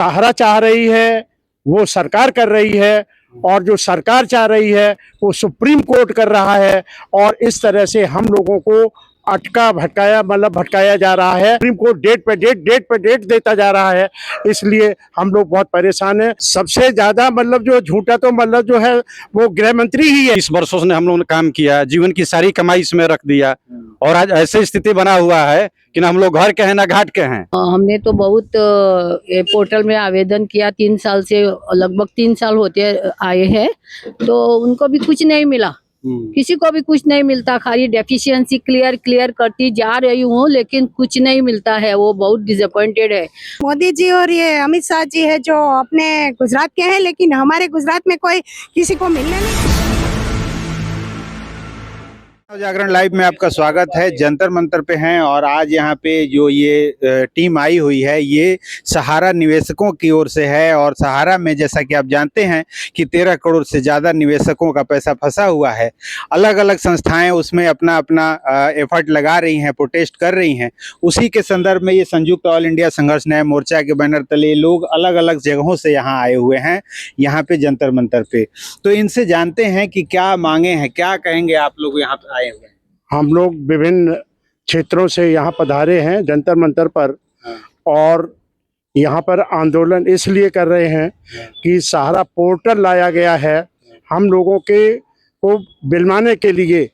सहारा चाह रही है वो सरकार कर रही है, और जो सरकार चाह रही है वो सुप्रीम कोर्ट कर रहा है। और इस तरह से हम लोगों को अटका भटकाया भटकाया जा रहा है। सुप्रीम कोर्ट डेट पे डेट देता जा रहा है, इसलिए हम लोग बहुत परेशान हैं। सबसे ज्यादा जो झूठा तो जो है वो गृह मंत्री ही है। 20 वर्षों से हम लोगों ने काम किया, जीवन की सारी कमाई इसमें रख दिया और आज ऐसी स्थिति बना हुआ है कि ना हम लोग घर के हैं ना घाट के हैं। हमने तो बहुत पोर्टल में आवेदन किया, 3 साल से लगभग 3 साल होते आए हैं, तो उनको भी कुछ नहीं मिला। किसी को भी कुछ नहीं मिलता, खाली डेफिशिएंसी क्लियर करती जा रही हूँ लेकिन कुछ नहीं मिलता है। वो बहुत डिसअपॉइंटेड है। मोदी जी और ये अमित शाह जी है जो अपने गुजरात के हैं, लेकिन हमारे गुजरात में कोई किसी को मिलने नहीं। जागरण लाइव में आपका स्वागत है। जंतर मंतर पे हैं और आज यहाँ पे जो ये टीम आई हुई है ये सहारा निवेशकों की ओर से है। और सहारा में जैसा कि आप जानते हैं कि 13 करोड़ से ज़्यादा निवेशकों का पैसा फंसा हुआ है। अलग अलग संस्थाएं उसमें अपना अपना एफर्ट लगा रही हैं, प्रोटेस्ट कर रही हैं। उसी के संदर्भ में ये संयुक्त ऑल इंडिया संघर्ष न्याय मोर्चा के बैनर तले लोग अलग अलग जगहों से यहाँ आए हुए हैं, यहाँ पे जंतर मंतर पे। तो इनसे जानते हैं कि क्या मांगे हैं, क्या कहेंगे आप लोग यहाँ पे आए हुए हैं। हम लोग विभिन्न क्षेत्रों से यहाँ पधारे हैं जंतर मंतर पर, और यहाँ पर आंदोलन इसलिए कर रहे हैं कि सहारा पोर्टल लाया गया है हम लोगों के को बिलवाने के लिए।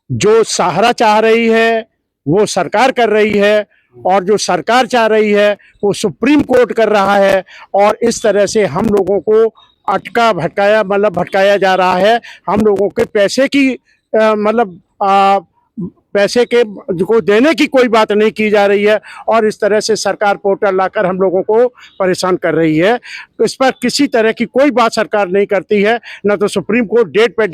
जो सहारा चाह रही है वो सरकार कर रही है, और जो सरकार चाह रही है वो सुप्रीम कोर्ट कर रहा है। और इस तरह से हम लोगों को अटका भटकाया भटकाया जा रहा है। हम लोगों के पैसे की पैसे के को देने की कोई बात नहीं की जा रही है, और इस तरह से सरकार पोर्टल लाकर हम लोगों को परेशान कर रही है। तो इस पर किसी तरह की कोई बात सरकार नहीं करती है, न तो सुप्रीम कोर्ट डेट पे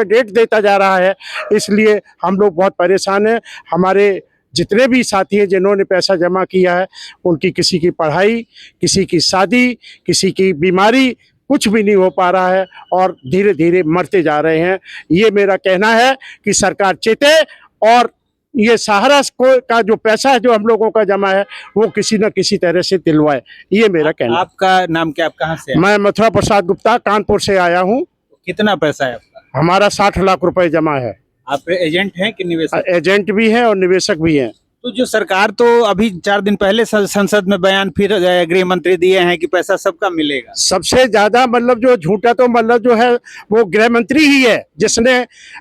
डेट देता जा रहा है, इसलिए हम लोग बहुत परेशान हैं। हमारे जितने भी साथी हैं जिन्होंने पैसा जमा किया है, उनकी किसी की पढ़ाई, किसी की शादी, किसी की बीमारी, कुछ भी नहीं हो पा रहा है और धीरे धीरे मरते जा रहे हैं। ये मेरा कहना है कि सरकार चेते और ये सहारा का जो पैसा है जो हम लोगों का जमा है वो किसी न किसी तरह से दिलवाए। ये मेरा कहना। आपका नाम क्या, आप कहाँ से हैं? मैं मथुरा प्रसाद गुप्ता कानपुर से आया हूँ। कितना पैसा है आपका? हमारा 60 लाख रुपए जमा है। आप एजेंट हैं कि निवेशक? एजेंट भी हैं और निवेशक भी हैं। तो जो सरकार तो अभी 4 दिन पहले संसद में बयान फिर गृह मंत्री दिए हैं कि पैसा सबका मिलेगा। सबसे ज्यादा जो झूठा तो जो है वो गृह मंत्री ही है, जिसने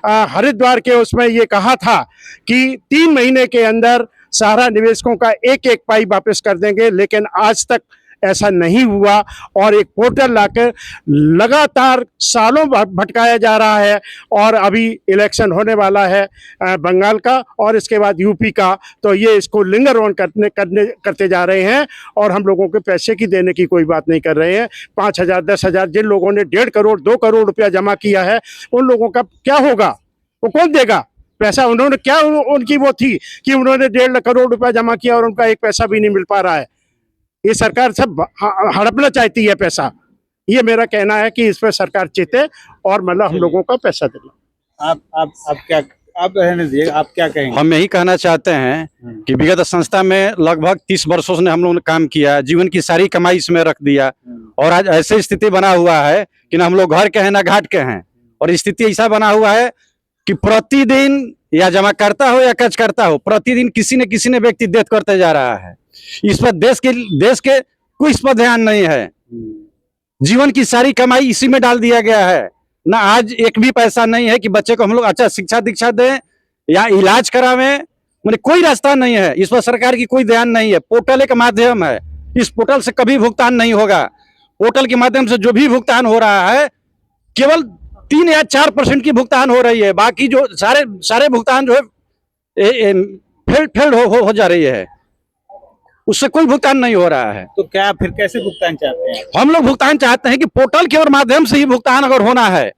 हरिद्वार के उसमें ये कहा था कि 3 महीने के अंदर सहारा निवेशकों का एक एक पाई वापस कर देंगे, लेकिन आज तक ऐसा नहीं हुआ। और एक पोर्टल लाकर लगातार सालों भटकाया जा रहा है। और अभी इलेक्शन होने वाला है बंगाल का और इसके बाद यूपी का, तो ये इसको लिंगर ऑन करते जा रहे हैं और हम लोगों के पैसे की देने की कोई बात नहीं कर रहे हैं। 5,000 10,000 जिन लोगों ने 1.5 करोड़ 2 करोड़ रुपया जमा किया है, उन लोगों का क्या होगा? वो कौन देगा पैसा? उन्होंने क्या उनकी वो थी कि उन्होंने 1.5 करोड़ रुपया जमा किया और उनका एक पैसा भी नहीं मिल पा रहा है। ये सरकार सब हड़पना चाहती है पैसा। ये मेरा कहना है कि इस पर सरकार चेते और हम लोगों का पैसा दे। आप रहने दीजिए, आप क्या कहेंगे? हम यही कहना चाहते हैं कि विगत संस्था में लगभग 30 वर्षों से हम लोगों ने काम किया, जीवन की सारी कमाई इसमें रख दिया और आज ऐसी स्थिति बना हुआ है कि ना हम लोग घर के हैं ना घाट के हैं। और स्थिति ऐसा बना हुआ है कि प्रतिदिन या जमा करता हो या खर्च करता हो, प्रतिदिन किसी न व्यक्ति डेथ करते जा रहा है। इस पर देश के कोई इस पर ध्यान नहीं है। जीवन की सारी कमाई इसी में डाल दिया गया है। ना आज एक भी पैसा नहीं है कि बच्चे को हम लोग अच्छा शिक्षा दीक्षा दें या इलाज करावें, मतलब कोई रास्ता नहीं है। इस पर सरकार की कोई ध्यान नहीं है। पोर्टल एक माध्यम है, इस पोर्टल से कभी भुगतान नहीं होगा। पोर्टल के माध्यम से जो भी भुगतान हो रहा है केवल 3 या 4% की भुगतान हो रही है, बाकी जो सारे भुगतान जो है फेल हो जा रही है, उससे कोई भुगतान नहीं हो रहा है। तो क्या फिर कैसे भुगतान चाहते हैं? हम लोग भुगतान चाहते हैं कि पोर्टल के और माध्यम से ही भुगतान अगर होना है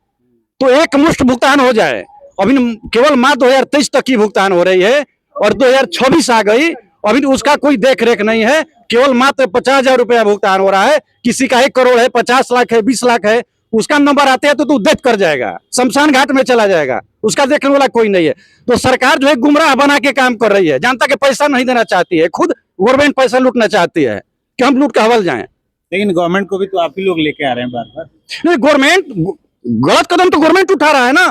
तो एक मुश्त भुगतान हो जाए। अभी केवल मात्र 2023 तक की भुगतान हो रही है और 2024 आ गई, अभी उसका कोई देख रेख नहीं है। केवल मात्र 50,000 रुपया भुगतान हो रहा है। किसी का 1 करोड़ है, 50 लाख है, 20 लाख है, उसका नंबर आते हैं तो तू डेथ कर जाएगा, शमशान घाट में चला जाएगा, उसका देखने वाला कोई नहीं है। तो सरकार जो है गुमराह बना के काम कर रही है, जनता के पैसा नहीं देना चाहती है, खुद गवर्नमेंट पैसा लूटना चाहती है कि हम लूट के हवल जाएं। लेकिन गवर्नमेंट को भी तो आप ही लोग लेके आ रहे हैं बार बार। नहीं, गवर्नमेंट गलत कदम तो गवर्नमेंट उठा रहा है ना।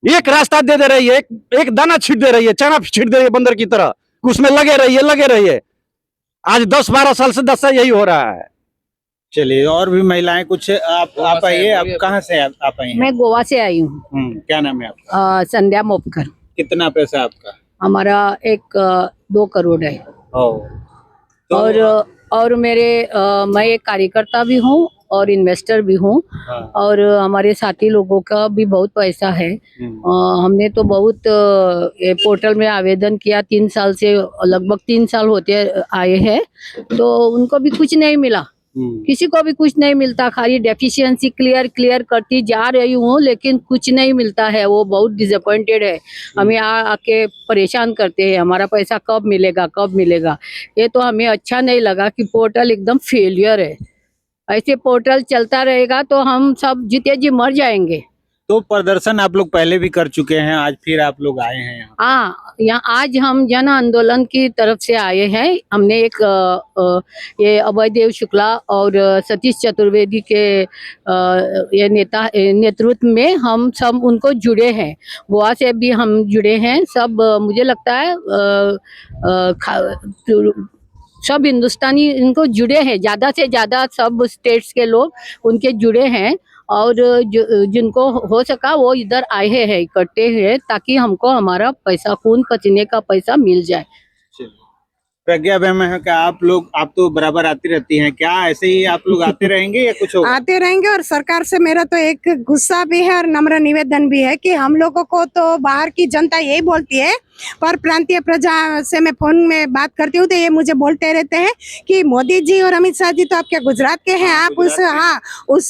एक रास्ता दे रही है, एक दाना छीट दे रही है, चना छीट दे रही है बंदर की तरह, उसमें लगे रहिए। आज 10-12 साल से 10 साल यही हो रहा है। चलिए, और भी महिलाएं कुछ आप आइए, आप कहाँ से आप आई हैं? मैं गोवा से आई हूँ। क्या नाम है आपका? संध्या मोपकर। कितना पैसा आपका? हमारा 2 करोड़ है। तो और मैं एक कार्यकर्ता भी हूँ और इन्वेस्टर भी हूँ। हाँ। और हमारे साथी लोगों का भी बहुत पैसा है। हमने तो बहुत ये पोर्टल में आवेदन किया, 3 साल से लगभग 3 साल होते आए हैं, तो उनको भी कुछ नहीं मिला। किसी को भी कुछ नहीं मिलता, खाली डेफिशिएंसी क्लियर करती जा रही हूँ, लेकिन कुछ नहीं मिलता है। वो बहुत डिसअपॉइंटेड है, हमें आके परेशान करते हैं, हमारा पैसा कब मिलेगा। ये तो हमें अच्छा नहीं लगा कि पोर्टल एकदम फेलियर है। ऐसे पोर्टल चलता रहेगा तो हम सब जीते जी मर जाएंगे। तो प्रदर्शन आप लोग पहले भी कर चुके हैं, आज फिर आप लोग आए हैं यहाँ? हाँ, यहाँ आज हम जन आंदोलन की तरफ से आए हैं। हमने एक ये अभय देव शुक्ला और सतीश चतुर्वेदी के ये नेतृत्व में हम सब उनको जुड़े हैं। गोवा से भी हम जुड़े हैं सब। मुझे लगता है सब हिंदुस्तानी इनको जुड़े हैं, ज्यादा से ज्यादा सब स्टेट्स के लोग उनके जुड़े हैं। और जिनको हो सका वो इधर आए हैं, इकट्ठे हैं, ताकि हमको हमारा पैसा, खून पसीने का पैसा मिल जाए। प्रज्ञा मैम है क्या? आप तो बराबर आती रहती हैं, क्या ऐसे ही आप लोग आते रहेंगे या कुछ होगा? आते रहेंगे। और सरकार से मेरा तो एक गुस्सा भी है और नम्र निवेदन भी है कि हम लोगों को तो बाहर की जनता यही बोलती है, पर प्रांतीय प्रजा से मैं फोन में बात करती हूँ तो ये मुझे बोलते रहते हैं कि मोदी जी और अमित शाह जी तो आपके गुजरात के हैं, आप उस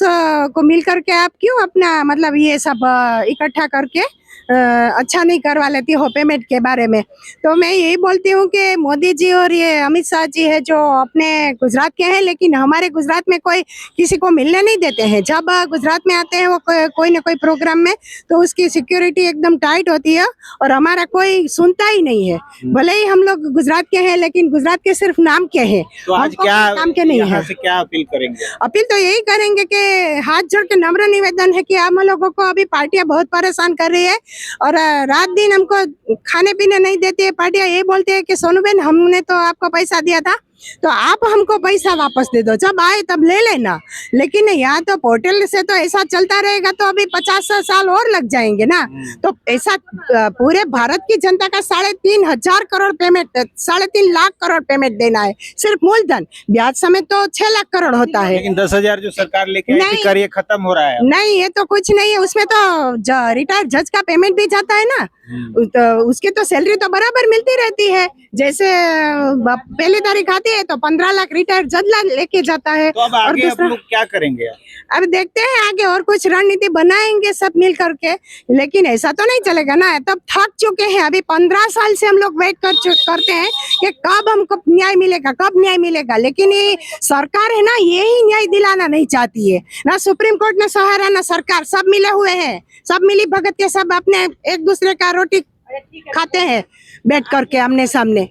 को मिल करके आप क्यों अपना मतलब ये सब इकट्ठा करके अच्छा नहीं करवा लेती हो पेमेंट के बारे में। तो मैं यही बोलती हूँ कि मोदी जी और ये अमित शाह जी है जो अपने गुजरात के हैं, लेकिन हमारे गुजरात में कोई किसी को मिलने नहीं देते हैं। जब गुजरात में आते हैं वो कोई ना कोई प्रोग्राम में, तो उसकी सिक्योरिटी एकदम टाइट होती है और हमारा कोई सुनता ही नहीं है। भले ही हम लोग गुजरात के हैं, लेकिन गुजरात के सिर्फ नाम के हैं, तो आज क्या काम के नहीं है। क्या अपील करेंगे? अपील तो यही करेंगे कि हाथ जोड़ के नम्र निवेदन है कि हम लोगों को अभी पार्टियां बहुत परेशान कर रही है और रात दिन हमको खाने पीने नहीं देती है। पार्टियां ये बोलती है कि सोनू बहन हमने तो आपको पैसा दिया था तो आप हमको पैसा वापस दे दो, जब आए तब ले लेना। लेकिन यहाँ तो पोर्टल से तो ऐसा चलता रहेगा तो अभी 50 साल और लग जाएंगे ना। तो ऐसा पूरे भारत की जनता का 3.5 करोड़ पेमेंट, 3.5 लाख करोड़ पेमेंट देना है, सिर्फ मूलधन, ब्याज समेत तो 6 लाख करोड़ होता है। लेकिन 10,000 जो सरकार लेके आई थी, कर ये खत्म हो रहा है। नहीं, ये तो कुछ नहीं है, उसमें तो रिटायर्ड जज का पेमेंट भी जाता है ना, तो उसकी तो सैलरी तो बराबर मिलती रहती है। जैसे पहली तारीख आती है तो 15 लाख रिटायर्ड जज लेके जाता है। तो अब आगे आप लोग क्या करेंगे? अब देखते हैं आगे और कुछ रणनीति बनाएंगे सब मिल करके, लेकिन ऐसा तो नहीं चलेगा ना। तब थक चुके हैं, अभी 15 साल से हम लोग वेट करते हैं कि कब हमको न्याय मिलेगा, लेकिन ये सरकार है ना, यही न्याय दिलाना नहीं चाहती है ना। सुप्रीम कोर्ट ने सहारा ना सरकार, सब मिले हुए हैं, सब मिली भगत के सब अपने एक दूसरे का रोटी खाते हैं बैठ करके आमने सामने।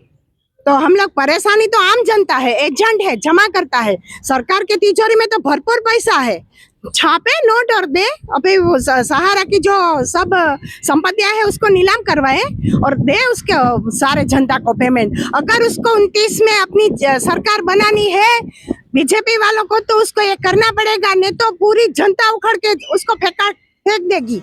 तो हम लोग परेशानी तो आम जनता है, एजेंट है, जमा करता है। सरकार के तिजोरी में तो भरपूर पैसा है, छापे नोट और दे। अभी वो सहारा की जो सब संपत्तियां है उसको नीलाम करवाए और दे उसके सारे जनता को पेमेंट। अगर उसको 29 में अपनी सरकार बनानी है बीजेपी वालों को, तो उसको ये करना पड़ेगा, नहीं तो पूरी जनता उखड़ के उसको फेंक देगी।